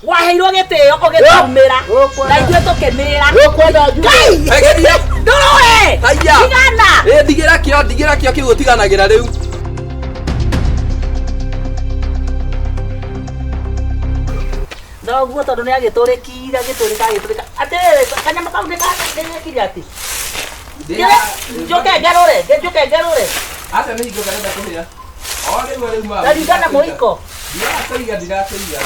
Waheirwo gitio ugitumira na ithuĩ tukimira egeria nduruwe haya tigana ndigira kio kigutiganagĩra rĩu ndoguo tondu niagĩtũrĩkire gĩtũrĩka atĩ kanyama kau nĩkakire ati njoke ngerũre aca nĩ hingo karenda kũrĩa o rĩu ma ndarigana mũiko ndirakĩiga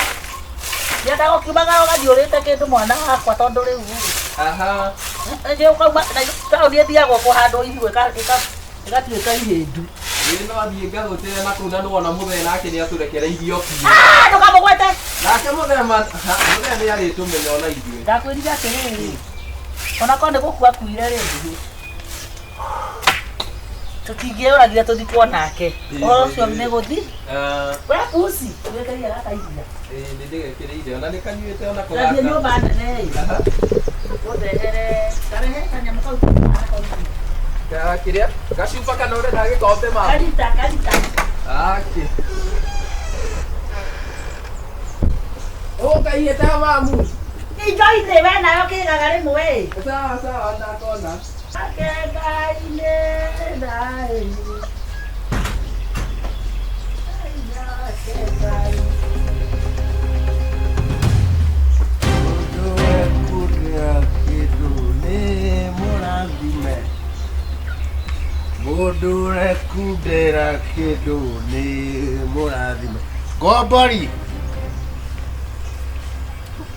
Yada ukibaga ugathiũrĩte kĩndũ mwana wakwa tondũ rĩu aha ndio ukauma na ndio thiagwo kũhandwo ithuĩ igatuĩka ihĩndu no athiĩ ngarũtĩre na kũu na nĩwona mũthee nake nĩatũrekereirio biũ ndũkamũgwete nake mũthee nĩarĩtũmenya ona ithuĩ ndakwĩrire atĩrĩrĩ ona korwo nĩ gũkua akuire rĩngĩ tũtingĩũragire tũthi kuonake ũhoro ũcio nĩ gũthi we pusi wĩkĩria gaka iria nĩndĩgekĩrĩire ona nĩkanyuĩte ona gathiĩ nyũmba nene ũndehere karehe kanyamũ kau kĩrĩa gacuba kana ũrenda gĩkombe ma karita ũkaiyĩte mamu indo-inĩ we nayo kĩgaga rĩmwe sawa ndakona akengainĩ naĩ Mũndũ ũrekundĩra kĩndũ nĩ mũrathime. Ngombori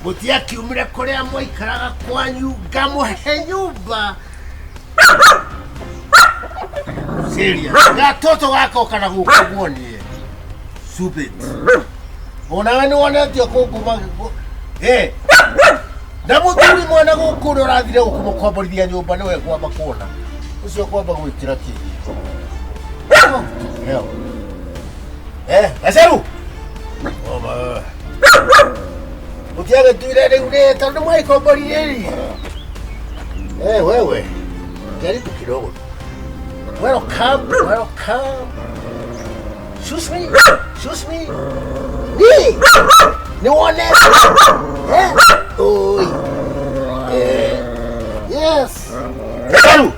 mũtiakiumire kũrĩa mwaikaraga kwanyu ngamũhe nyũmba. Serious. Gatoto gako kana gũkũguonie. Subit. Onawe nĩwonetio kũnguma na mũthuri mwana gũkũ ũrĩa ũrathire gũkũmũkomborithia nyũmba nĩwe kwamba kuona. Ucio kwamba gwĩkĩra kĩĩ. Gaceru. Mũtiagĩtuire rĩu nĩ tondũ mwaikomborire rĩ. Wewe. Karibu kidogo. Welcome. Excuse me. Ni wone. Oi. Yes. Gaceru.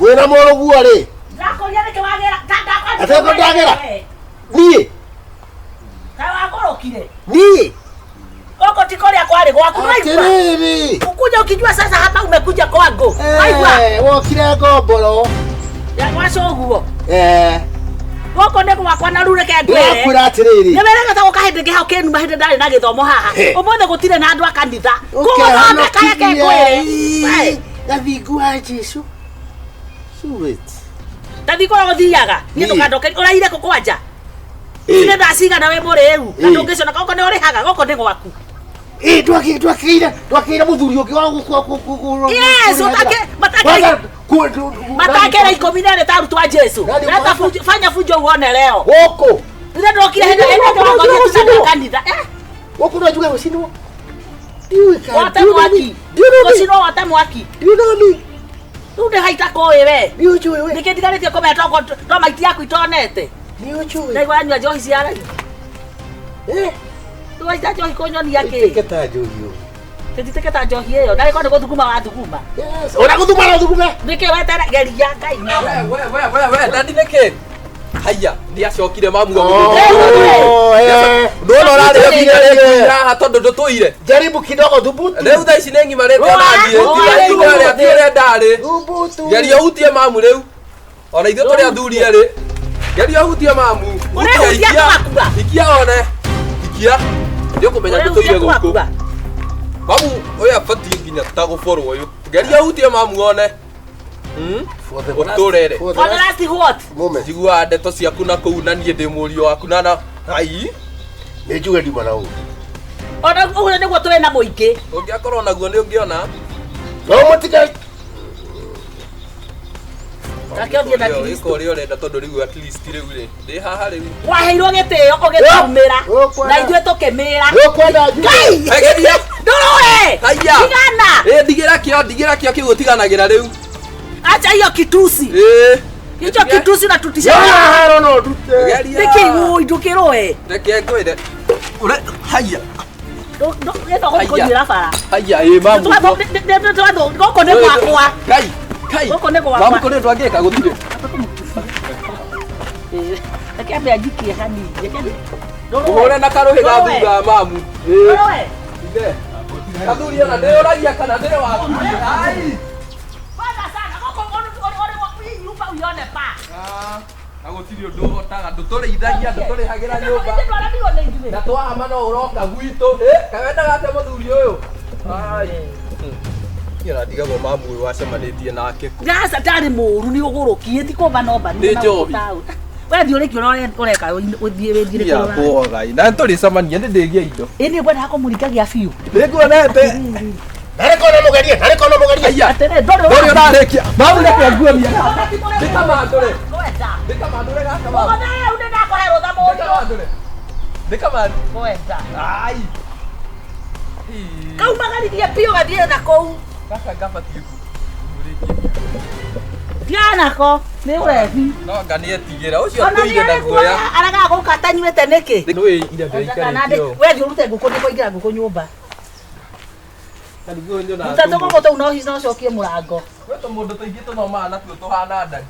Wena moro guare. Ndakoria nĩkĩ wagera Ateko ndagera. Niĩ. Kaĩ wakorokire. Niĩ. Goko tiko rĩa kwarĩ gwaku naigua. Atĩrĩrĩ. Ukuja ukijua sasa hapa umekuja kwangu. Naigua. Wokire ngomboro. Ya gwacoguo. Goko nĩ gwakwa na rure ke ngwere. Ndakwĩra atĩrĩrĩ. Nĩwerega ta gũkahĩndĩ ngĩ hau kĩnuma hĩndĩ ndarĩ na gĩthomo haha. Ũmũthĩ gũtirĩ na andũ a kanitha. Kũgũthonde kaya ke ngwere. Gathingu wa Jesũ. Subit. Ndathiko ũthiaga. Niĩ ndũkandoke ũraire kũ kwanja. Nĩ ndacigana we mũrĩu. Na ndũngĩcona goko nĩ ũrĩhaga goko nĩ gwaku. Twakĩire mũthuri ũngĩ wa gũkũ. Yes, matakera 12 tarutwo a Jesũ. Leta fanya fujo uone leo. Gũkũ. Ndio ndokire henda ng'ongo yetu kanitha. Gũkũ no njuge gũcinwo. Wote mwaki. Gũcinwo wote mwaki. Nunde haita koe we. Ni ujue we. Nikidigarĩtie kometa to maiti yaku itonete. Ni ujue. Ndaigua anyua njohi cia rai. Tu waita njohi kũnyonia kĩ? Tiketa njohi yo. Titiketa njohi ĩyo. Ndarĩ kwenda gũthuguma wa thuguma. Yes. Ona gũthuma na thuguma. Nĩkĩ wetere geria Ngai. we ndandi nĩkĩ haya nĩacokire mamu Ndona ũrarĩokire haha tondũ ndũtũire jaribu kidogo thubutu. rĩu thaa ici nĩ ngimarĩte nathiĩ ti ũrĩa ndarĩ geria ũhutie mamu rĩu ona ithuĩ tũrĩa athuri erĩ geria ũhutie mamu ikia one ikia nĩũkũmenya ndũtũire gũkũ mamu ũyũ abatiĩ nginya ta gũborwo ũyũ geria ũhutie mamu one ũtũrere For the last what? njiguaga ndeto ciaku na kũu na niĩ ndĩ mũriũ waku na ai nĩ njuge ndima na ũũ Ona ũguo nĩguo tũrĩ na mũingĩ. ũngĩakorwo naguo nĩ ũngĩona no mũtiga Takĩothie na Kristo. ũrĩa ũrenda tondũ rĩu at least rĩu rĩ ndĩ haha rĩu Waheirwo gĩtĩo ũgĩtumĩra na ithuĩ tũkĩmĩra. egeria Nduruwe. haya Tigana. ndigĩra kĩo kĩgũtiganagĩra rĩu Acha hiyo kitusi. Hicho kitusi unatutisha. No, no, no, Niki ndukirwe. Reke ngwire. Ure haya. Ito ko kunyira bara. Haya mamu. Goko ne gwakwa. Kai. Goko ne gwakwa. Mamu kone twangeka guthire. Akĩambia ajikie kanini. Ũhũre na karũhĩ ga thutha mamu. Ĩĩ. Kathuri ona ndĩũragia kana ndĩrĩ waku. Ai. Bana sana goko ore nyumba uione pa. Na gũtirĩ ũndũ ũhotaga ndũtũrĩithagia ndũtũrĩhagĩra nyũmba. Na twahama no ũroka gwitũ. Kawendaga atĩa mũthuri ũyũ? Ai. Yara digamo mamu ũyũ wacemanĩtie nake. Gasa ndarĩ mũru nĩ ũgũrũkie ti kũmba nomba Nĩ njohi. Wewe ndio ũrĩkio ũreka ũthiĩ wĩthire Ya boga. Na tũrĩcemania nĩ ndĩgia indo. Ĩni ngwenda kũmũringagia biũ. Nĩnguonete. Ndarĩko no mũgerie. Aya. Atĩrĩ Ndũrĩ ũrarĩkia. Mamu reke nguonia. Ndikamandũre. Kwenda. Ndikamandũre gaka mamu. Ona unde nakore rũtha mũndũ. Ndikamandũre. Ndikamandũre. Kwenda. Ai. Kaumagaririe biũ gathiĩ na kũu. Kaka gabatie ku. Dianako nĩ wethi. No nganie tigĩra ũcio tũige na guoya. Araga gũkata nyuĩte nĩkĩ? Nĩ ira ndĩikarĩtio. Wewe ndio ũrute ngũkũ nĩ kũingĩra ngũkũ nyũmba. Kaniguo nyona. Mũtatũ gũkũ tũu no hici no cokie mũrango. Wewe mũndũ tũingĩ tũnomaga natuo tũhana ndari.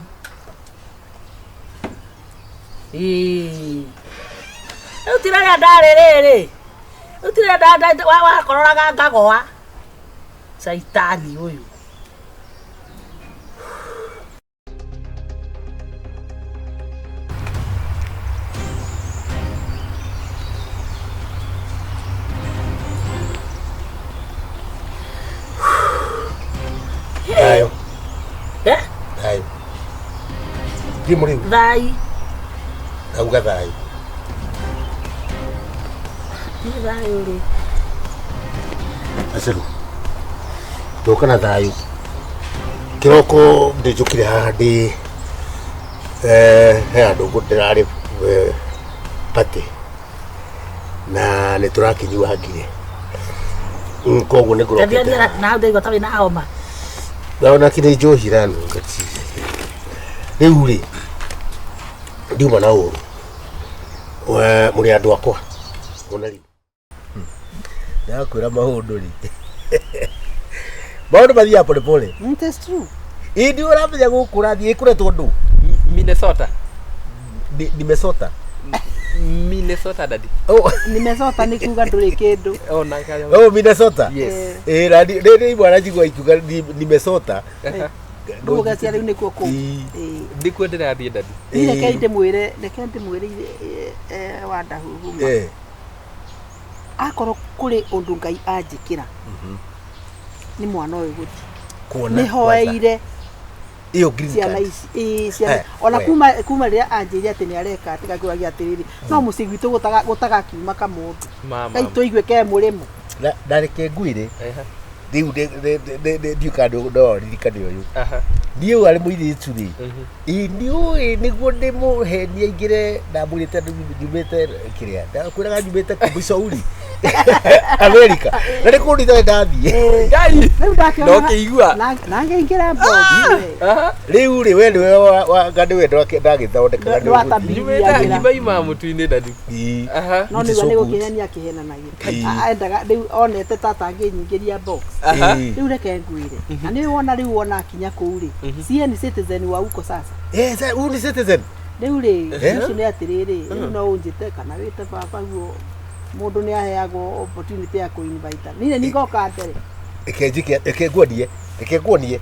Rĩu ti rĩrĩa ndarĩ rĩrĩ. Rĩu ti rĩrĩa wakororaga ngagoa. Caitani ũyũ. Dayo. Eh? Dayo. Dimuri. Thai. Auga dayo. Thai ũrĩ. Aceru. Ndoka na dayo. Kiroko ndĩnjũkire haha ndĩ he andũ ndĩrarĩ pati na nĩ tũrakinyua ngire. Koguo nĩ ngũrokete. Na ndĩ gotawe na homa. Naona kile njohi rano ngati. Rĩu rĩ ndiuma na ũru. Mũrĩ andũ akwa. Ona rĩ. Ndakwĩra maũndũ rĩ. Maũndũ mathiaga pole pole. That's true. Ĩndĩ ũramenya gũkũ rathiĩ ĩkũretwo ndũ. Minnesota. Minnesota. Minnesota daddy. Oh, Nimesota ni kuga ndũrĩ kĩndũ. Oh na kaya. Oh, Minnesota. Yes. Rĩrĩ mwana jigwa ikuga Minnesota. Nduga cia rĩu nĩkuo kũ. Ndikuo ndĩrathiĩ daddy. Reke ndĩmwĩre wanda huhuma. Akorwo kũrĩ ũndũ Ngai anjĩkĩra. Nĩ mwana ũyũ gũthi. Kuona. Nĩ hoeire. Iyo green Ciana card. ici ciana ona kuma rĩrĩa anjĩria atĩ nĩ areka tigakũragia atĩrĩrĩ no mũciĩ gwitũ gũtaga kiuma kamũndũ Mama. Ngai tũigue ke mũrĩmo Ndareke ngwĩre. Rĩu ndiũka ndo ririkane ũyũ. Niĩ arĩ mũirĩtu rĩ. Ndiũĩ nĩguo ndĩmũhenia ingĩre ndamwĩrĩte nyumĩte kĩrĩa. Ndakwĩraga nyumĩte kũ Missouri. America. Na nĩ kũndũ ithe ndathiĩ. Ngai. No kĩigua. Na ngĩingĩra mbondi. Rĩu rĩ we nĩwe ngandĩ we ndagĩthondeka Nyumĩte ngima ima mũtu-inĩ daddy. No nĩguo nĩ gũkĩhenia kĩhenanagia. Endaga rĩu onete tata angĩnyingĩria box. Rĩu reke ngwĩre. Na nĩ wona rĩu wona akinya kũu rĩ. Sie ni citizen wa huko sasa. Huyu ni citizen. Rĩu rĩ ũcio nĩ atĩrĩrĩ rĩu no ũnjĩte kana wĩte baba guo mũndũ nĩ aheagwo opportunity ya kũ-invite. Niĩ nĩ ngoka mbere. Reke nguonie.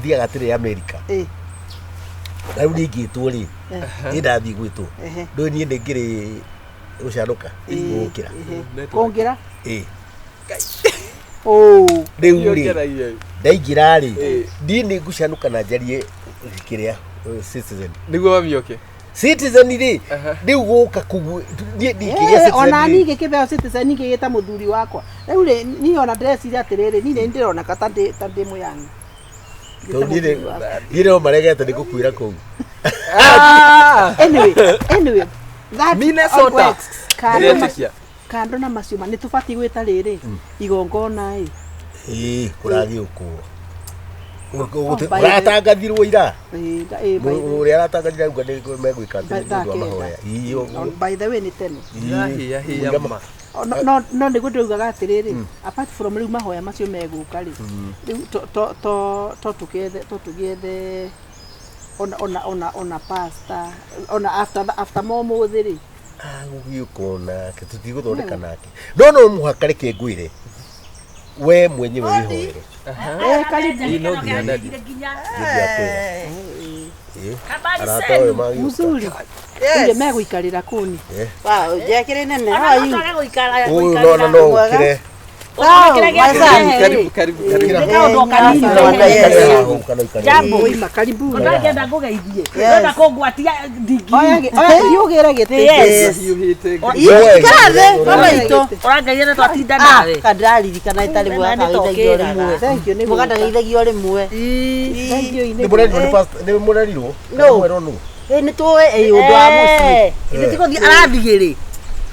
Thiaga atĩrĩ America. Rĩu ningĩtwo rĩ. Nĩ ndathiĩ gwĩtwo. Ndũĩ niĩ nĩngĩrĩ gũcanũka gũkĩra. Kũngĩra? Rĩu rĩ ndaingĩra rĩ ndiĩ nĩ ngũcanũka na njarie kĩrĩa citizen. Nĩguo mamĩoke. Citizen rĩ rĩu gũka kũguo ndikĩgĩa citizen. Ona niĩ ngĩkĩbeo citizen ngĩgĩta mũthuri wakwa. Rĩu rĩ niĩ ona ndĩreciria atĩrĩrĩ niĩ nĩ ndĩroneka ta ndĩ mũyangi. Niĩ no maregete nĩ gũkwĩra kũu. Anyway that Minnesota. Kando na macio nĩ tũbatiĩ gwĩta rĩrĩ igongona kũrathiĩ ũkũ. Ũratangathirwo ira. Ũrĩa aratangathira uga nĩ megwĩka atĩ nĩ ũndũ wa mahoya. By the way nĩ tene. Hiya no niguo ndaugaga atiriri apart from riu mahoya macio meguka ri riu to tugethe ona pasta ona after momuthi ri gugiukona ke tutiguthondeka nake no muhaka reke ngwire we mwenyewe wihoere karibu aratoe magi mzuri ndio meguikarira kuni Wow, jekire nene. no kire Karibu. Jambo ima karibu. Unagenda kugeithie. Nenda kugwatia ndigi. Yugera gete. Ikathe mama ito. Urangeire twatinda nawe. Kadrali kana itali mwaka geithagio rimwe. Thank you. Muganda geithagio rimwe. Thank you. ni murerirwo no Ni tuwe undu wa muci. Ni tikuthi arathigiri.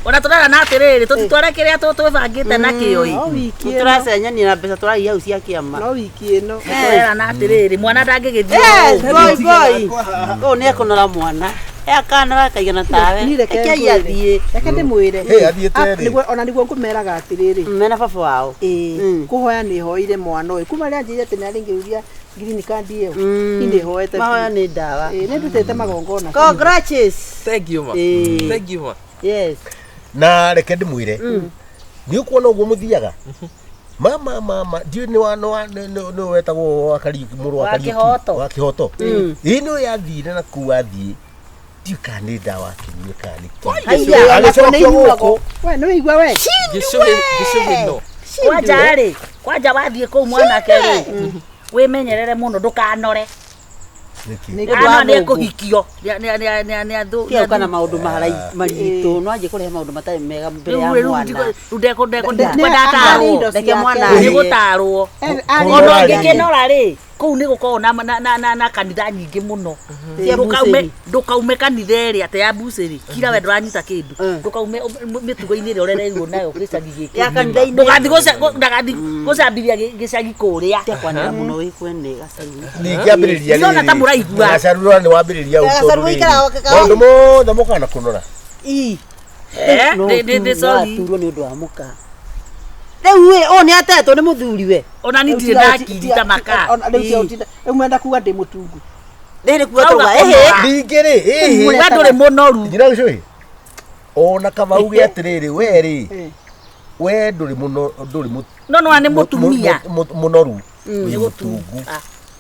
Ona turara na atiriri tutitware kiria twibangite na kioi. Turacenya na mbeca turaia au cia kiama. No wiki ino. Turara na atiriri mwana ndangigithio. Boy. Ko ne kunora mwana. Akana kaigana tawe. Eke athie. Eke ndimwire. athiete ri Ona niguo ngumeraga atiriri. Mena baba wao. Kuhoya ni hoire mwana uyu. Kuma ria njire tene aringiruria green card iyo. Inde hoete. Mahoya ni ndawa. Ni ndutete magongona. Congrats. Thank you ma. Thank you ma. Yes. na reke ndimwire ni ukuona uguo muthiaga mama ndio ni no wetagwo akari muru akari wa kihoto ni yathire na kuathie ndio kani ndawa kinyie kani Aya guko we no igwa we Gishuhe no. Kwanja wathie ku mwana kere wimenyerere muno ndukanore ana ne kuhikio ni athu kio kana maundu maritu no anje kurehe maundu matari mega mbere ya mwana ndeko ndataro ndeke mwana ni gutarwo ono ngikenora ri kuu ni gukorwo na kanitha nyingi muno ndukaume kanitha ri ate ya buceri kira we nduranyita kindu ndukaume mitugo-ini ri urereirwo nayo gicagi giki ya kanitha ndagathi gucambiria gicagi kuria kwanira muno wikwene gacaru ni kiambiriria ndona ta muraigua gacaru ni wambiriria gacaru ikara maundu mothe mukana kunora de sorry turwo ni undu wa muka riu we o ni atetwo ni muthuri we ona ni ndire na kirita maka ona riu utinda mwenda kuga ndi mutungu ndire kuga toga ndingiri we nduri munoru njira gicui ona kamau gi atiriri we ri we nduri muno nduri no ni mutumia munoru ni gutungu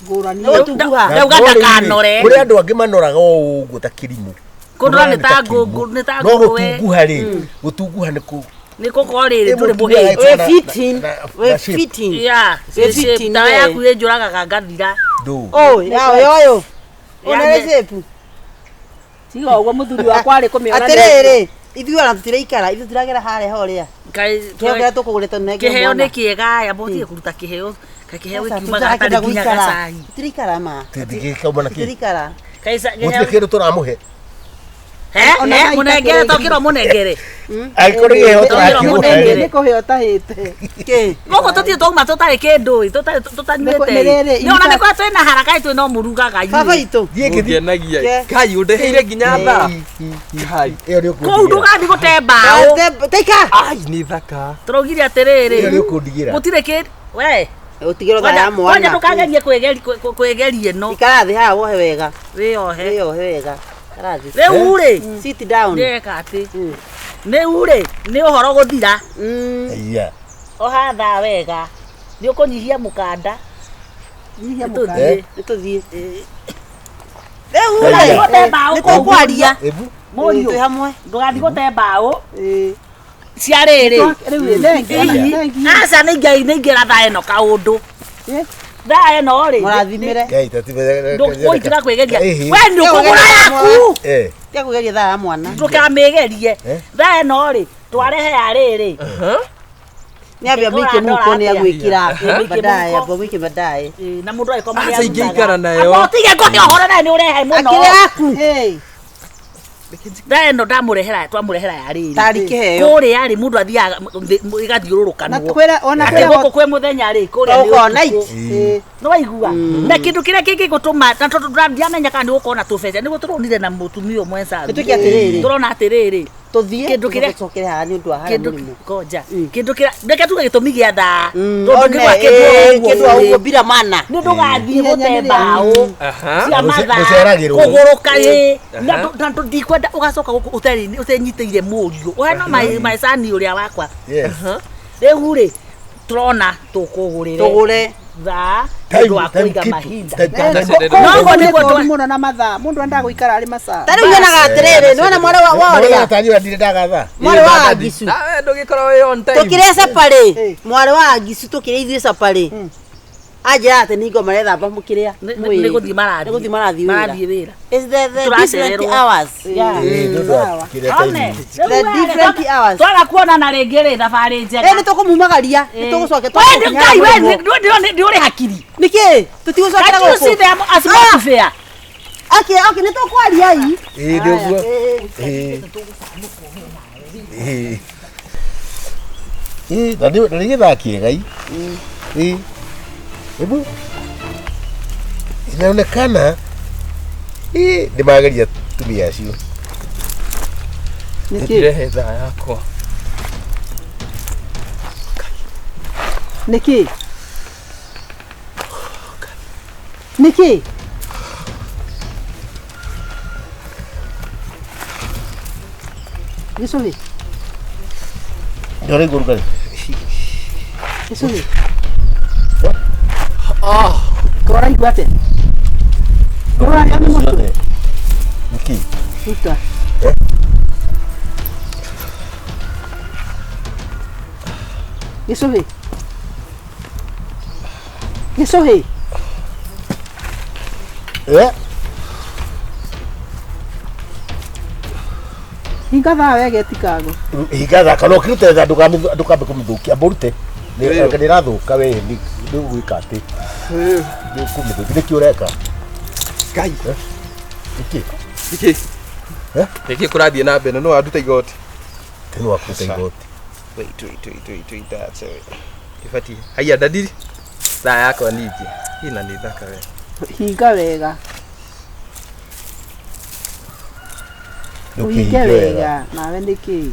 ngurani ndauga ndakanore kuri andu angi manoraga uguo ta kirimu kundora ni ta ngungu we gutunguha ri gutunguha ni kokoriri nduri muhe we fitting yeah we fitting na yaku njuraga kangathira yoyo ona recepu tiga uguo muthuri wakwa ari kumiona atiriri ithuĩ ona tũtiraikara ithuĩ tũragera harĩa horia kĩheo tũkũgũrĩte nenge kĩheo nĩ kĩega ya botie kuruta kĩheo kĩheo gĩkiumaga hatarĩ nginya gacai tũtiraikara ma tũtikauma na tũtiraikara gũtirĩ kĩndũ tũramuhe mũnengere tokĩrwo mũnengere angĩkorwo kĩheo tũrakĩmuhe nĩ kũheo tahĩte gũkũ tũtirĩ twauma tũtarĩ kĩndũ tũtanyuĩte nĩ ona nĩkorwo twĩ na haraka twĩ no mũrugaga baba itũ mũthianagia kai ũndeheire nginya thaa kai kũu ndũgathiĩ gũte mbaũ teika ai nĩ thaka tũraugire atĩrĩrĩ gũtirĩ kĩndũ we utigiro tha ya mwana kwanja tukagerie kwegerie no ikarathi haha wohe wega wĩohe wega karathi rĩu rĩ sit down ndeka atĩ rĩu rĩ nĩ ũhoro gũthira ohatha wega nĩ ũkũnyihia mũkanda nyihia mũkanda nĩtũthiĩ rĩu rĩ gũte mbaũ nĩtũkwaria mũriũ twĩ hamwe ndũgathiĩ gũte mbaũ cia rĩrĩ aca nĩ ingĩra thaa ĩno kaũndũ thaa ĩno rĩ mũrathimĩre ndũkũitiga kwĩgeria we nĩ ũkũgũra yaku tia kwĩgeria thaa ya mwana ndũkamĩgerie thaa ĩno rĩ twarehe ya rĩrĩ nĩambia mĩike mũko nĩ agwĩkĩra baadaye abo mĩike baadaye na mũndũ agĩkoma aca ingĩikara nayo atige kũhe ũhoro nayo nĩ ũrehe mũno akĩrĩ yaku thaa ĩno twamũrehera ya rĩrĩ tarĩ kĩheo kũrĩa rĩ mũndũ athiaga igathiũrũrũkanwo ona gũkũ kwĩ mũthenya rĩ kũrĩa nĩ waigua na kĩndũ kĩrĩa kĩngĩgũtũma na tondũ ndiamenya kana nĩ gũkorwo na tũbeca nĩguo tũronire na mũtumia ũmwe Saru nĩtwĩke atĩrĩrĩ tũrona atĩrĩrĩ tuthie Kindu cokere haha ni undu wa hara murimu. Koja. Kindu kira ndeka tuge gitumi gia tha. Tondu kindu wa bila mana. Ni ndugathie gutembao. Cia matha. Guceragirwo. Kuguruka ri. Na ndikwenda ugacoka guku utenyitire murio. Uhana maisani uria wakwa. Yes. Riu ri turona tukugurire. Tha ndu wa kuiga mahinda. No ni ko muno na matha. Mundu anda guikara ari masaa. Tari nyonaga atiriri niona mware wa Ora tanyura ndire ndagatha. mware wa Gisu Nawe ndugikora we on time. tukire sapari mware wa Gisu tukire ithuĩ sapari aja ate ningo marethamba mukiria ni guthii marathi. Ni guthii marathi wira. Is the different hours. Yeah. The different hours. Twara kuona na ringi ri thabari njega. Ni tukumumagaria ni tugucoke Wewe ngai we ndi uri hakiri. niki tutigucokera Can't you see guku them as not fair? okay ni tukwaria hii Nduguo. Ndio githakie gai. Hebu inaonekana ndimageria tumia acio. Ndirehe thaa yakwa. Niki Gisuli Ndore gurugari. Gisuli Kora igwate Kora ya moto Niki. Uta Gisuli Hingatha wege tikago Higatha kana ukirute tha ndukambe kumthukia mburute ni rathuka we ni gwika ati ni kumthukia ni kiureka Ngai. Niki Niki kurathie na mbere no anduta igoti. tenu akuta igoti. Wait, that's it. Ifati. Haya dadiri. Thaa yakwa niki. Ina ni thaka we. Hinga wega Nduki wega nawe niki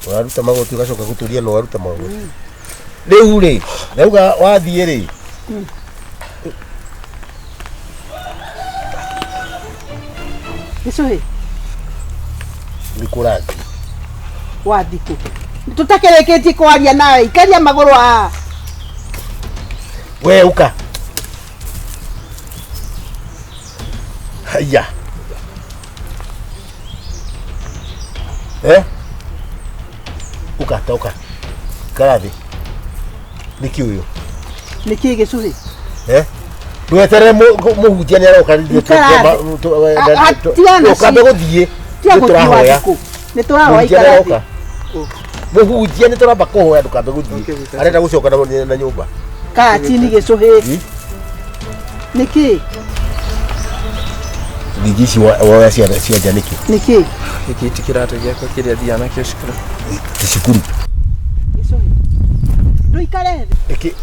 waruta magoti ugacoka guturia no waruta magoti riu ri rauga wathie ri Gisuli nikurathi wathiku tutakereketie kwaria nawe ikaria maguru a we uka haya uka toka karathi niki uyu niki Gisuli Nduetere muhunjia ni aroka ukambe guthie turahoya ni turahoya ikarathi muhunjia ni turamba kuhoya ndukambe guthie arenda gucoka na nyumba kaa chini Gisuli niki Nigisi wa cia janiki niki Hiki tikirato giakwa kiria thia nakio cukuru. Cukuru Gisuli nduikare niki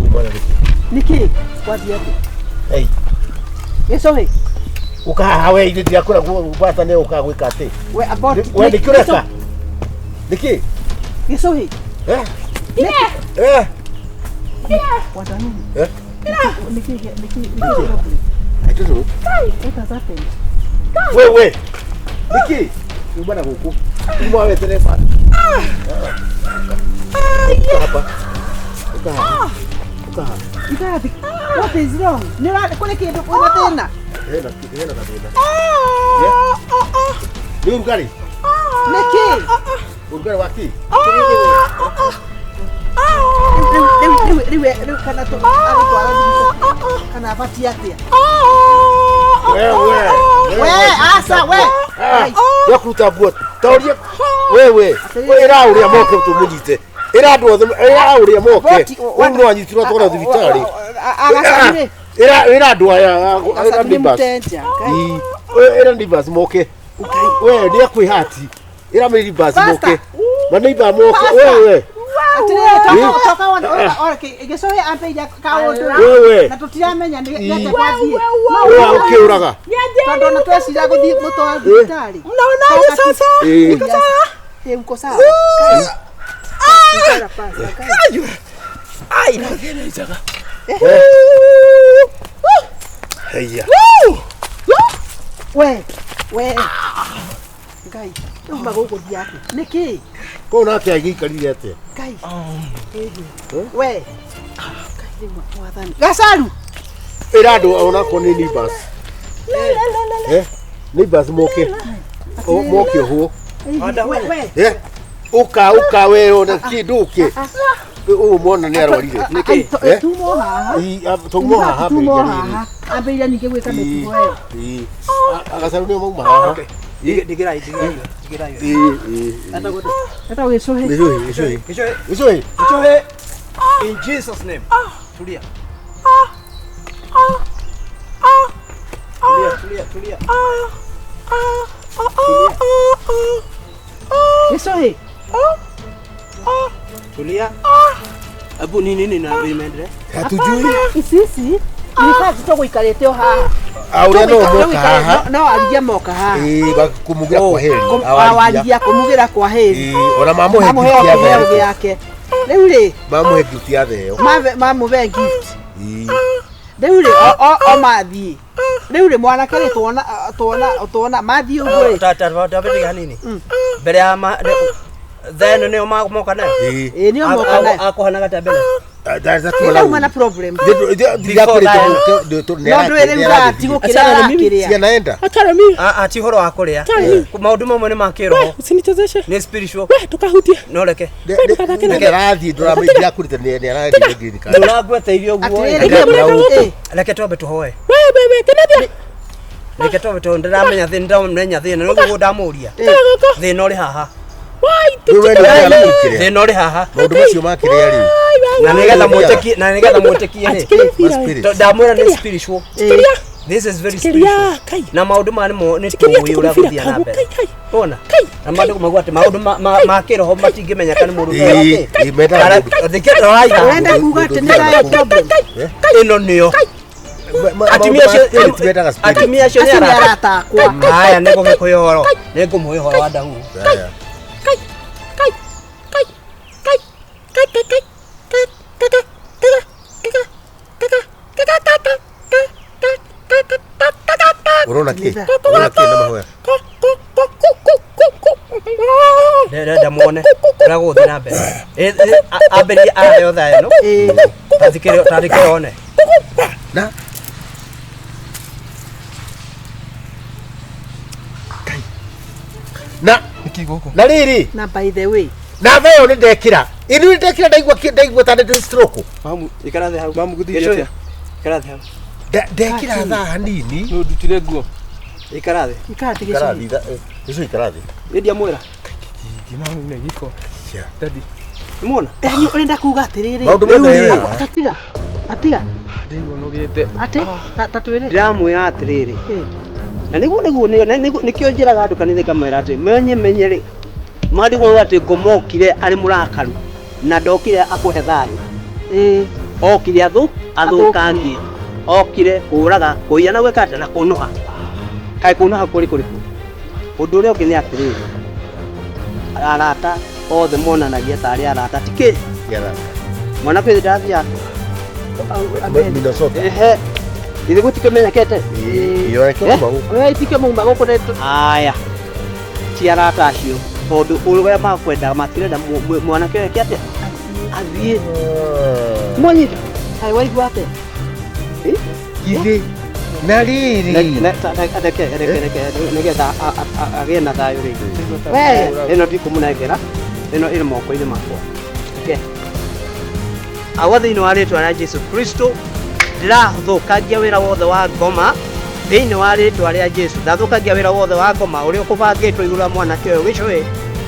umana niki wathie hey Gisuli uka hawe ile dia kura kupata ne uka gwika ati we about we niki ureka niki Gisuli wata nini niki I don't know. what has happened Wewe niki ubana huku umwawe telefoni hapa Ikathi what is wrong nira kule kindu kuna tena hena kabisa ni urugari niki urugari waki riwe kana to ara kana abati atia we asa we yakuruta bot toria wewe ira uria moke tumunyite ira andu othe ira uria moke uno anyitirwo twara thibitari agasamire ira andu aya ira ndibas ira ndibas moke we ni akwihati ira ndibas moke maneiba moke wewe toka wana igecohe ambeire kaundu na tutiramenya ni yate kwathie wewe ukiuraga tondu na twecira guthii mutwara thibitari Mnaona sasa? Iko sawa? Uko sawa? Ai, na gene jaga. haya We Ngai, uma guku diake. Niki? ko na kia gikarire ate Ngai. We. Ngai mwathani. Gacaru. irado ona ko ni nibas nibas moke o moke ho We. uka we ona kiduke mwana ni arwarire Niki? Tumo haha. tumo haha Tumo haha. Ambeire ninge gwika mitugo yo. agacaru ni mauma haha Digirai. Eta wicohe. Isoe In Jesus name. Tulia. Tulia. Wicohe. Tulia. Abu nini na remember? hatujui Ici. Nika tutoguikarite o haha. auria no moka haha No aligia moka haha. bakumugira kwa heri Awaligia kumugira kwa heri. ona mamuhe Mamuheo gift kiheo ya yake. Riu ri mamuhe gift ya theo mamuve gift. Riu ri o mathii. Riu ri mwanake ri tuona mathii uguo ri. Tata nini? Mbere ya then nio moka nayo. Nio moka nayo. Akohana gatabele. that's Ila umana problem. no ndwere ngati gukira kiria. cia naenda Ati horo wa kuria. Maundu mamwe ni makiroho. Usinichezeshe. Ni spiritual. We tukahutie. No reke. nderathi ndurameithia kurite ni arathi ngirika Nduragweteithio guo. Reke twambe tuhoe. We kenathia. Reke twambe tu ndiramenya thina ndamenya thina no guo ndamuria. Thina uri haha. Wai wewe ndio Thina uri haha. maundu macio makiria ri Na nigetha mwitekie ni. Ndamwira ni spiritual. This is very spiritual. Na maundu manimo ni tuwi ura guthia na mbere. Ona. Na maundu magwate maundu ma kiroho matingimenya kana mundu ĩ menda thikira raiga. Wenda kuga tena problem. Ino nio. Atumia cio ni Aratakwa. Haya nego gikuyohoro. Nego muyohoro wa ndahu. urona ki na mahoya Ndenda muone raguthi na mbere. Amberi ayo thayo no. Tathikire one. na riri Na by the way, na veo ni ndekira ini ndekira ndaigua tande ndi stroke Mamu ikarathe hau. Mamu guthiria. Ikarathe hau. ndekira tha hanini No dutire guo. Ikarathe. ikati karathi gicu. icio ikarathi Ndia mwira. Kimamu ne giko. Yeah. Daddy. Muona? Ni urenda kuga atiriri. maundu mothe Atiga. Ndingo nogete. Ati tatwire. Ndiramwira atiriri. Na niguo nikio njiraga andu kanitha kamera ati menyere marigwo ati ngomokire ari murakaru na ndokire akuhe thayo. Okire athukangie. Okire kuraga kuiya na gwekata na kunuha. Kai kunuha kuri undu uria ungi ni atiriri. Arata othe monanagia tari arata tiki. Mwana kwe ndathia. Minnesota Ile gutikemenya kete. Wewe itike mumba goko neto. Aya. Tiarata acio. Tondu uria makwenda matirenda mwana kwe kete. Athie. Mwanyi. Hai waigua ate. Ile na riri Reke nigetha agie na thayo ringi. We. Ino ndikumunengera. Ino iri moko-ini makwa. Okay. Awa thiini wa ritwa rĩa Jesu Kristo ndirathukagia wĩra wothe wa ngoma thiini wa ritwa rĩa Jesu ndathukagia wĩra wothe wa ngoma ũrĩa ũkũbangĩtwo igũrũ rĩa mwanake ũyũ gĩcũĩ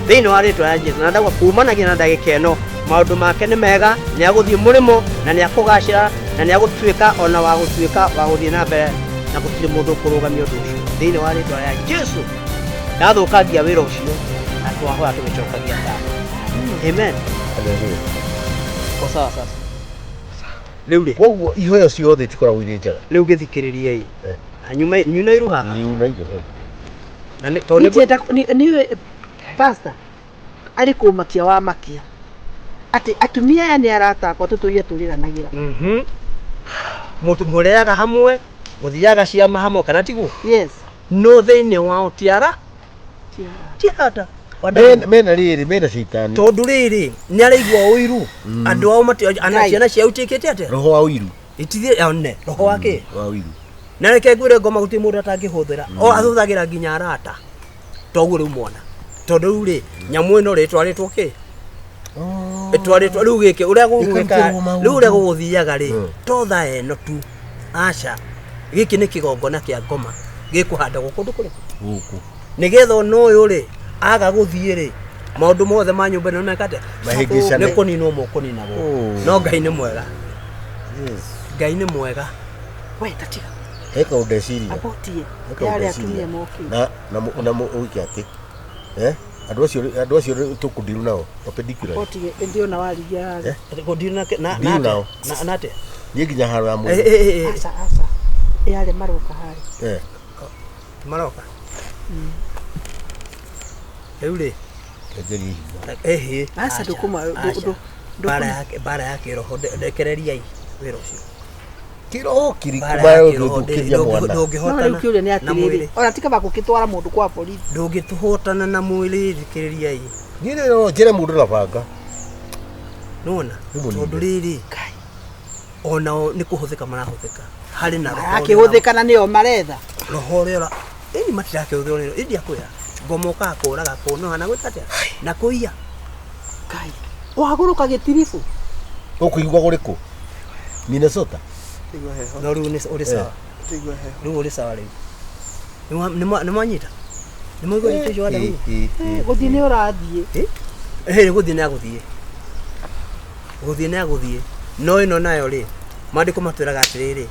thiini wa ritwa rĩa Jesu na ndagwa kumanagia na ndagĩka ĩno maũndũ make nĩ mega nĩ agũthiĩ mũrĩmo na nĩ akũgacĩra na nĩ agũtuĩka ona wa gũthiĩ na mbere na gũtirĩ mũndũ ũkũrũgamia ũndũ ũcio thiini wa ritwa rĩa Jesu ndathukagia wĩra ũcio na twahoya tũgĩcokagia ngatho Amen. Haleluya. Ko sawa sasa. Rĩu rĩ. Woguo ihoyo ciothe itikoragwo irĩ njega. Rĩu gĩthikĩrĩriai. Anyuma nyuna iruha. Niuna irio. Na nĩ tondũ Ni pastor ari kumakia wa makia. Ati atumia aya ni aratakwo tutuye turiranagira. Mũtu mũreaga hamwe, mũthiaga ciama hamwe kana tiguo? Yes. No thĩinĩ wao tiara. Tiara. Mena rĩrĩ, mena citani. Tondũ rĩrĩ nĩ araigua ũiru. Andũ ao ana ciana ciao itikĩte atĩa? Roho wa ũiru. Itithie one, roho wake. Wa ũiru. Na reke ngwĩre ngoma gũtirĩ mũndũ atangĩhũthĩra. O ahũthagĩra nginya arata. Toguo rĩu mwana. Tondũ rĩu rĩ, nyamũ ĩno rĩtwarĩtwo kĩ? Rĩtwarĩtwo rĩu gĩkĩ ũrĩa gũgwĩka rĩu ũrĩa gũgũthiaga rĩ, to tha ĩno tu. Aca. Gĩkĩ nĩ kĩgongona kĩa ngoma. Gĩkũhandagwo kũndũ kũrĩkũ? Gũkũ. Nĩgetha ona ũyũ rĩ, aga gũthiĩ rĩ, maũndũ mothe ma nyũmba ĩno mekate. Mahĩngĩcane. Nĩ kũninwo mũkũninagwo. No Ngai nĩ mwega. Ngai nĩ mwega. We tatiga. Heka udeciria. Abotie. Yale atumia moki. Na uiki ati. Andũ acio tũkũndiru nao perpendicular. Abotie ndio na waligia. Kũndiru na ate. Niĩ nginya haro ya mwĩrĩ. Asa. Yale maroka hari. Maroka. Rĩu rĩ. Kenjeri. Asa ndukuma bara yake roho ndekereriai wĩra ũcio. Kiroho kirikumayo ndũngĩkiria mwana. Ndũngĩhotana. Kiuria nĩ atiriri. Ona tika bakũgĩtwara mũndũ kwa polisi. Ndũngĩtũhotana na mwĩrĩ thikĩrĩriai. Niĩ no njĩre mũndũ na banga. Nona. Tondũ rĩrĩ. Ona nĩ kũhũthĩka marahũthĩka. Harĩ na roho. Akĩhũthĩka na nĩo maretha. Roho rĩora. Ĩni matirakĩhũthĩrwo nĩ india kwĩra. Ngomoka kũraga kũno na gwĩkate. Na kũiya. Kai. Wagũrũka gĩtiribu. Ũkũigua gũrĩkũ? Minnesota. No rĩu nĩ ũrĩ sawa. Rĩu ũrĩ sawa rĩu. Nĩ mwanyita. Nĩ mwaigua gĩtĩjo wada rĩu. Gũthiĩ nĩ ũrathiĩ. Gũthiĩ nĩ agũthiĩ. Gũthiĩ nĩ agũthiĩ. No ĩno nayo rĩ, maandĩko matwĩraga atĩrĩrĩ.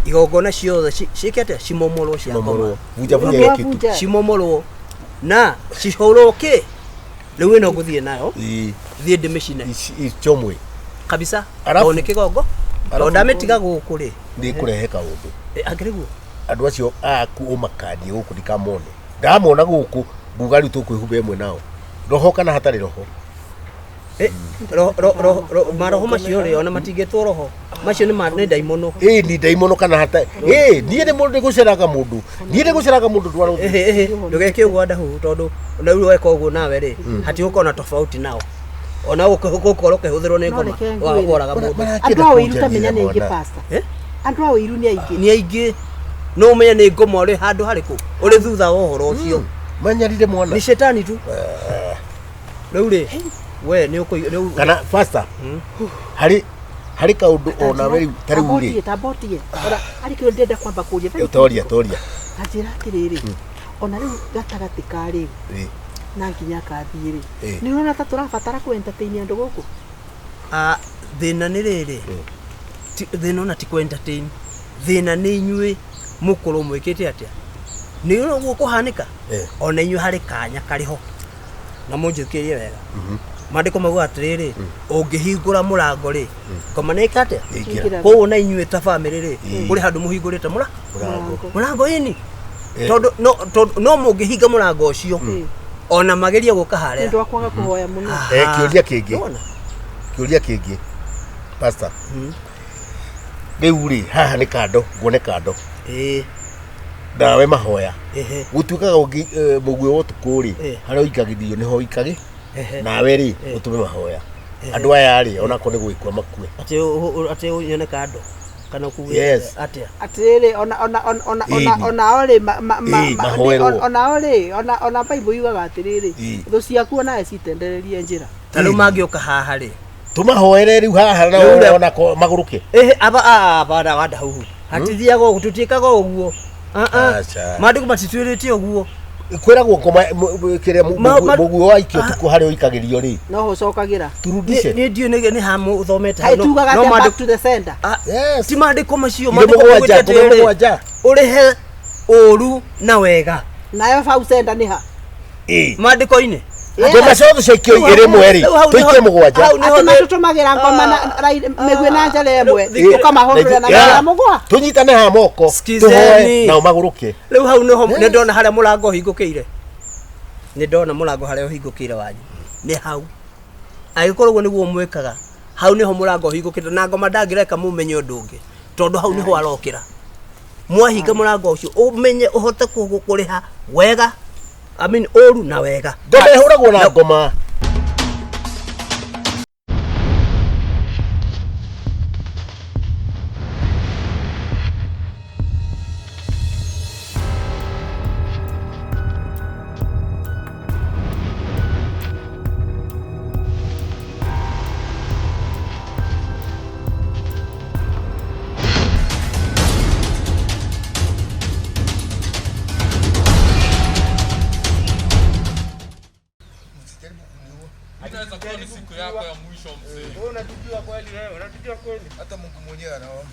Igongona ciothe ciĩkĩte cimomorwo cia ngoma. Bunja kitu. Cimomorwo. Na cihorwo kĩ? Rĩu ĩno ngũthiĩ nayo. Thiĩ ndĩmĩcine. Ichomwe. Kabisa. O nĩ kĩgongo. Tondũ ndamĩtiga gũkũ rĩ. Nĩ kũrehe kaũndũ. Angĩrĩguo. Andũ acio aku ũmakanie gũkũ ndikamone. Ndamona gũkũ nguga rĩu tũkwĩhumba ĩmwe nao. Roho kana hatarĩ roho. Maroho macio rĩ ona matingĩtwo roho. Macio nĩ ndaimono. Nĩ ndaimono kana hata. Niĩ nĩ mũndũ gũceraga mũndũ. Niĩ nĩ gũceraga mũndũ twaro. Ndũgeke ũguo ndahu tondũ rĩu weka ũguo nawe rĩ. Hatigũkorwo na tofauti nao. Ona gũkorwo kĩhũthĩrwo nĩ ngoma woraga mũndũ. Andũ a ũiru tamenya nĩ aingĩ pastor. Andũ a ũiru nĩ aingĩ. Nĩ aingĩ. No ũmenye nĩ ngoma ũrĩ handũ harĩkũ. Ũrĩ thutha wa ũhoro ũcio. Manyarire mwana. Nĩ shetani tu. Rĩu rĩ. We nĩ ũkũ kana pastor. Harĩ kaũndũ ona we tarĩu rĩ. Tabotie. Ora arĩ kĩo ndenda kwamba kũria. Toria. Njĩra atĩrĩrĩ. Ona rĩu gatagatĩ ka rĩu. Na nginya kathiĩ rĩ. Nĩ ũrona ta tũrabatara ku entertain andũ gũkũ. Thĩna nĩ rĩrĩ. Thĩna ona ti ku entertain. Thĩna nĩ inyuĩ mũkorwo mwĩkĩte atĩa. Nĩ ũrona ũguo kũhanĩka. Ona inyuĩ harĩ kanya karĩho. Na mũnjũkĩrie wega. Maandĩko mauga atĩrĩrĩ, ũngĩhingũra mũrango rĩ, ngoma nĩ ĩkate. Koguo na inyuĩ ta bamĩrĩ rĩ, kũrĩ handũ mũhingũrĩte mũrango ĩni. Tondũ no mũngĩhinga mũrango ũcio. Ona mageria gũka harĩa. Nĩ ndakwaga kũhoya mũno. Kĩũria kĩngĩ. Pastor. Rĩu rĩ, haha nĩ kando, nguone kando. Nawe mahoya. Gũtuĩkaga mũguĩ wa ũtukũ rĩ, harĩa ũikagithio nĩho ũikage. Nawe rĩ, ũtume mahoya. Andũ aya rĩ, ona ko nĩ gwĩkwa makue. Atĩ ũnyone kando. Kana kuwe atĩa. Atĩrĩrĩ ona orĩ ona Bible yugaga atĩrĩrĩ, thũ ciaku ona citendererie njĩra. Ta rĩu mangĩũka haha rĩ. Tũmahoere rĩu haha na ona magũrũke. Bada wada huhu. Hatithiaga ũguo tũtiĩkaga ũguo. Maandĩko matitwĩrĩte ũguo. Kwĩragwo ngoma kĩrĩa mũguĩ wa ikio tukũ harĩa ũikagĩrio rĩ. No ũcokagĩra. Turudishe. Nĩ ndiũ nĩ ha mũthomete hano. No back to the center. Ti maandĩko macio maandĩko ũrĩhe ũru na wega. Nayo bau center nĩ ha. Maandĩko-inĩ. ngoma ciothe ciaikio igĩrĩ mweri tũikie mũgwanja atĩ matũtũmagĩra ngoma na mĩguĩ na njara ĩmwe ũkamahũrĩra na njara mũgwa tũnyitane ha moko tũhoe nao magũrũke rĩu hau nĩho nĩ ndona harĩa mũrango ũhingũkĩire nĩ ndona mũrango harĩa ũhingũkĩire wanyu nĩ hau agĩkorwo ũguo nĩguo mwĩkaga hau nĩho mũrango ũhingũkĩire na ngoma ndangĩreka mũmenye ũndũ ũngĩ tondũ hau nĩho arokĩra mwahinga mũrango ũcio ũmenye ũhote kũrĩha wega ũru na wega ngoma ĩhũragwo na ngoma Unatujua kweli wewe? Unatujua kweli? Hata Mungu mwenyewe anaona.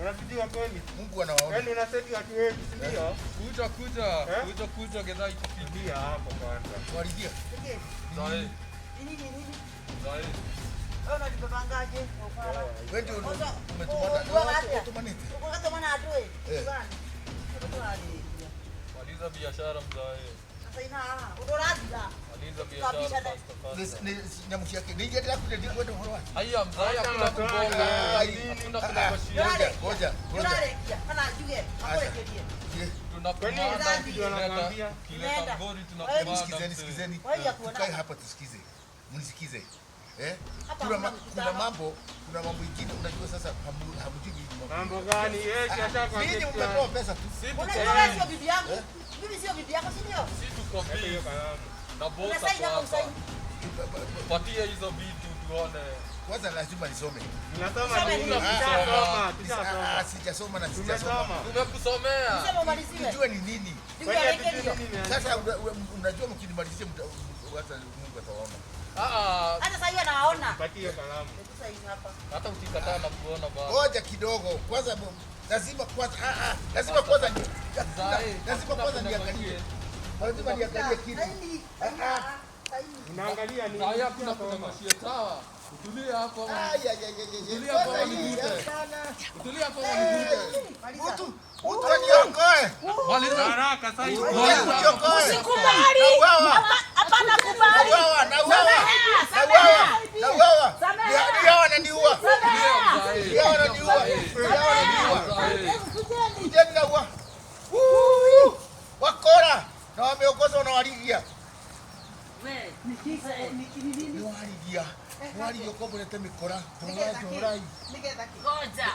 Unatujua kweli? Mungu anaona. Yaani unaseti watu wetu, si ndio? Kuja gedha ikifikia hapo kwanza. Walidia. Zai. Nini? Zai. Wewe unajipangaje? Wewe ndio umetumana nini? Ukatumana adui. Waliza biashara mzae. Nyamushi yake nije ndio kuja kwenda horo wapi? Haya mzaya kuna kubonga. Hakuna kuna bashia. Ngoja. Kana juge. Tunakwenda ndio anakuambia. Kileta ngori tunakwenda. Sikizeni. Tukae hapa tusikize. Mnisikize. Kuna mambo ingine unajua sasa hamjui mambo gani? Nini mmepewa pesa tu? Unajua sio bibi yangu. Mimi sio bibi yako, si ndio? Si tuko hiyo kalamu. Na bosa hapa. Patia hizo vitu tuone. Kwanza lazima nisome. Ninasoma nini? Sijasoma na sijasoma. Tumekusomea. Nisema umalizie. Unajua ni nini? Sasa unajua mkinimalizie hata Mungu ataona. Hata sasa hiyo anaona. Patia kalamu. Sasa hivi hapa. Hata ukikataa na kuona bado. Ngoja kidogo. Kwanza lazima kwanza niangalie. Lazima niangalie kitu. Unaangalia nini? Haya kuna mashia sawa. Utulie hapo. Utulie hapo nigute. Utulie hapo nigute. Mtu aniokoe. Maliza haraka sasa hivi. Usikubali. Hapana kubali. Nauawa. Ndio wananiua. Wakora na wameongozwa na waligia. Waligia. Walioko mlete mikora. Tunarai. Nigetha kigoja.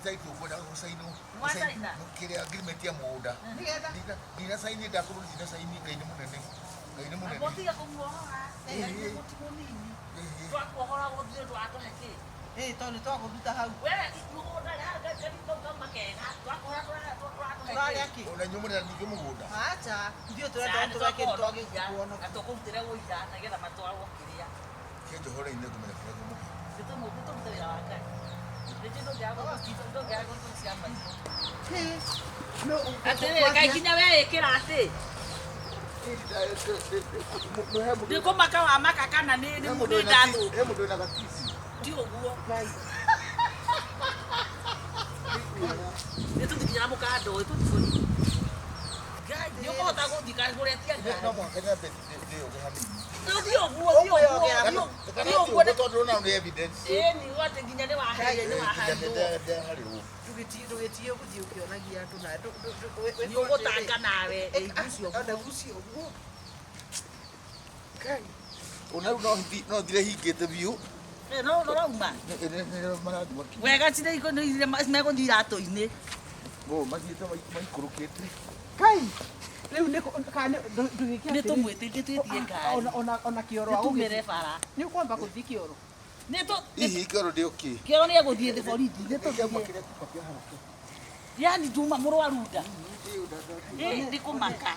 Zaitu kwenda kusaini. Kile agreement ya muda. Dina saini ndakuru dina saini kaini munene. Abotiga kumuohora. Twakuohora gũthire twatũheke. Tondũ twagũruta hau. Wewe mũgũnda gari kama kega. Twakora twatũheke. Unanyumũrĩra ningĩ mũgũnda. Acha. Ndio tũrenda tũreke twagĩkuona. Atũkũrutĩre wũira nĩgetha matwarwo kĩrĩa. Kĩnjohore-inĩ ngũmenya kĩrĩa ngũmũhe. Tũtũmũtũmũtũ wĩra wa Ngai. Atĩrĩrĩ Ngai kinya we ĩkĩra atĩ. Ndiko maka wa maka kana ni mundu ndathu. Mundu na gatisi. Ti uguo. Ni tukinya mukando itu tufuni. Ngai ni ukota guthika kuretia ngai. No mwakenya ndio gehami. Ndio uguo. Ndio uguo tondu na ni evidence. Ni wote nginya ni waheire ni wahandwo. Tugitie guthii ukionagia andu na ni ugutanga nawe igucio uguo. Kai. No thire hingite biu. No rauma. Wega cire iko ni meguthira atu-ini. Mathiĩte maikũrũkĩte. Kai. Rĩu nĩ tũmwĩtĩtie ngari. Ona kĩoro agũgĩre bara. Nĩ ũkwamba gũthiĩ kĩoro. Hihi kĩoro ndĩũkĩ. Kĩoro nĩ egũthiĩ thĩ borithi. Nĩ tũthiĩ. Yani nduma mũrwaru nda. Ndĩkũmaka.